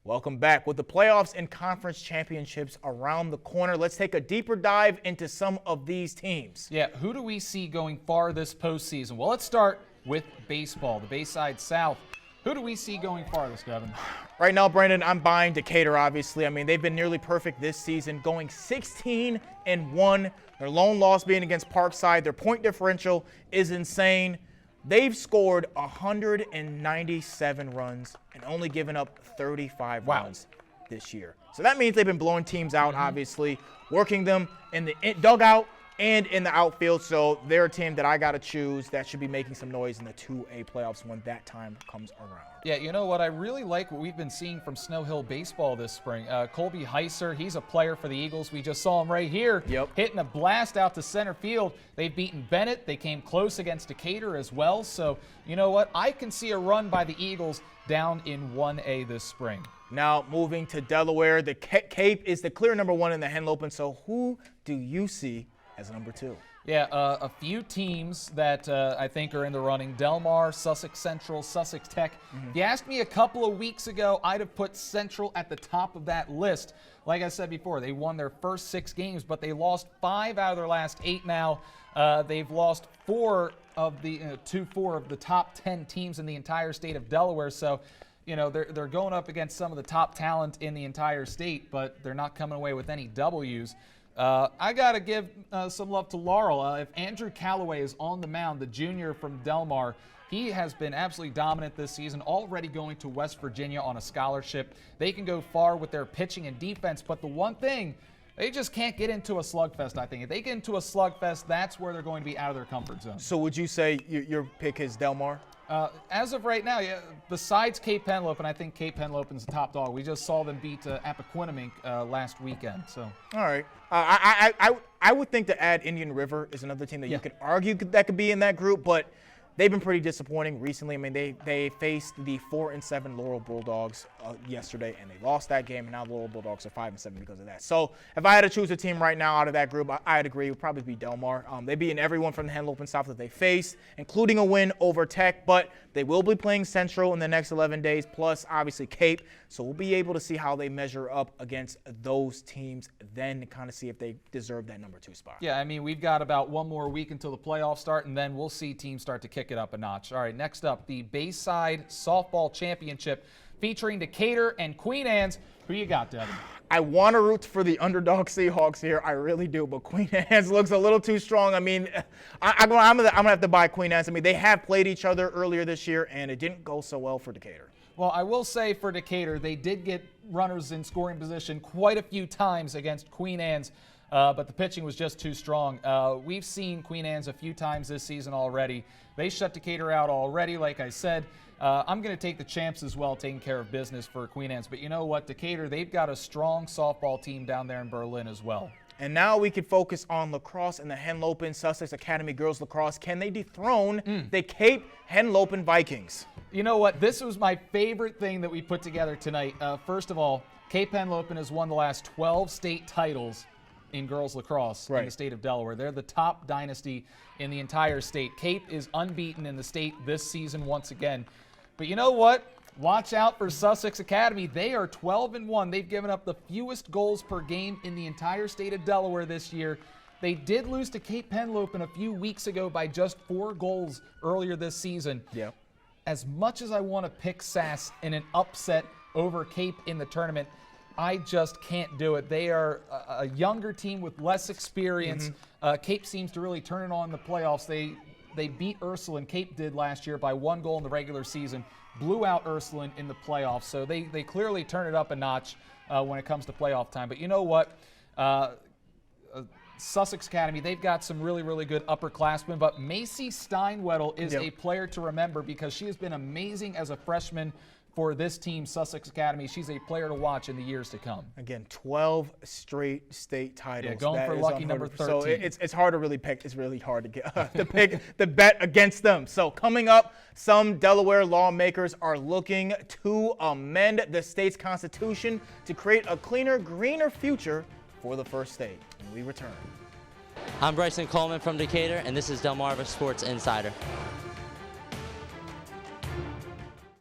Welcome back. With the playoffs and conference championships around the corner, let's take a deeper dive into some of these teams. Yeah, who do we see going far this postseason? Well, let's start with baseball, the Bayside South. Who do we see going farthest, Devin? Right now, Brandon, I'm buying Decatur, obviously. I mean, they've been nearly perfect this season, going 16-1. Their lone loss being against Parkside. Their point differential is insane. They've scored 197 runs and only given up 35 runs this year. So that means they've been blowing teams out, obviously, working them in the dugout and in the outfield. So they're a team that I got to choose that should be making some noise in the 2A playoffs when that time comes around. Yeah, you know what? I really like what we've been seeing from Snow Hill baseball this spring. Colby Heiser, he's a player for the Eagles. We just saw him right here hitting a blast out to center field. They've beaten Bennett. They came close against Decatur as well. So, you know what? I can see a run by the Eagles down in 1A this spring. Now, moving to Delaware, the Cape is the clear number one in the Henlopen. So who do you see as number two? Yeah, a few teams that I think are in the running. Delmar, Sussex Central, Sussex Tech. If you asked me a couple of weeks ago, I'd have put Central at the top of that list. Like I said before, they won their first 6 games, but they lost 5 out of their last 8 now. They've lost 4 of the top 10 teams in the entire state of Delaware. So, you know, they're going up against some of the top talent in the entire state, but they're not coming away with any W's. I got to give some love to Laurel. If Andrew Calloway is on the mound, the junior from Delmar, he has been absolutely dominant this season, already going to West Virginia on a scholarship. They can go far with their pitching and defense, but the one thing, they just can't get into a slugfest, I think. If they get into a slugfest, that's where they're going to be out of their comfort zone. So would you say your pick is Delmar? As of right now, yeah, besides Cape Henlopen, I think Cape Henlopen's the top dog. We just saw them beat Appoquinimink last weekend. So, all right. I would think to add Indian River is another team that you could argue that could be in that group, but they've been pretty disappointing recently. I mean, they faced the 4-7 Laurel Bulldogs yesterday, and they lost that game. And now the Laurel Bulldogs are 5-7 because of that. So if I had to choose a team right now out of that group, I'd agree it would probably be Delmar. They've beaten everyone from the Henlopen South that they faced, including a win over Tech. But they will be playing Central in the next 11 days, plus obviously Cape. So we'll be able to see how they measure up against those teams, then kind of see if they deserve that number 2 spot. Yeah, I mean, we've got about 1 more week until the playoffs start, and then we'll see teams start to kick it up a notch. All right, next up, the Bayside Softball Championship featuring Decatur and Queen Anne's. Who you got, Devin? I want to root for the underdog Seahawks here. I really do, but Queen Anne's looks a little too strong. I mean, I'm gonna have to buy Queen Anne's. I mean, they have played each other earlier this year, and it didn't go so well for Decatur. Well, I will say for Decatur, they did get runners in scoring position quite a few times against Queen Anne's, but the pitching was just too strong. We've seen Queen Anne's a few times this season already. They shut Decatur out already, like I said. I'm going to take the champs as well, taking care of business for Queen Anne's. But you know what, Decatur, they've got a strong softball team down there in Berlin as well. And now we could focus on lacrosse and the Henlopen Sussex Academy Girls Lacrosse. Can they dethrone the Cape Henlopen Vikings? You know what? This was my favorite thing that we put together tonight. First of all, Cape Henlopen has won the last 12 state titles in girls lacrosse in the state of Delaware. They're the top dynasty in the entire state. Cape is unbeaten in the state this season once again. But you know what? Watch out for Sussex Academy. They are 12-1. They've given up the fewest goals per game in the entire state of Delaware this year. They did lose to Cape Henlopen a few weeks ago by just 4 goals earlier this season. Yeah. As much as I want to pick Sass in an upset over Cape in the tournament, I just can't do it. They are a younger team with less experience. Cape seems to really turn it on in the playoffs. They beat Ursuline, Cape did last year, by 1 goal in the regular season, blew out Ursuline in the playoffs. So they clearly turn it up a notch when it comes to playoff time. But you know what? Sussex Academy, they've got some really, really good upperclassmen. But Macy Steinwedel is a player to remember because she has been amazing as a freshman for this team, Sussex Academy. She's a player to watch in the years to come. Again, 12 straight state titles. Yeah, going for lucky number 13. So it's hard to really pick. It's really hard to get to pick the bet against them. So coming up, some Delaware lawmakers are looking to amend the state's constitution to create a cleaner, greener future for the first state. When we return. I'm Bryson Coleman from Decatur, and this is Delmarva Sports Insider.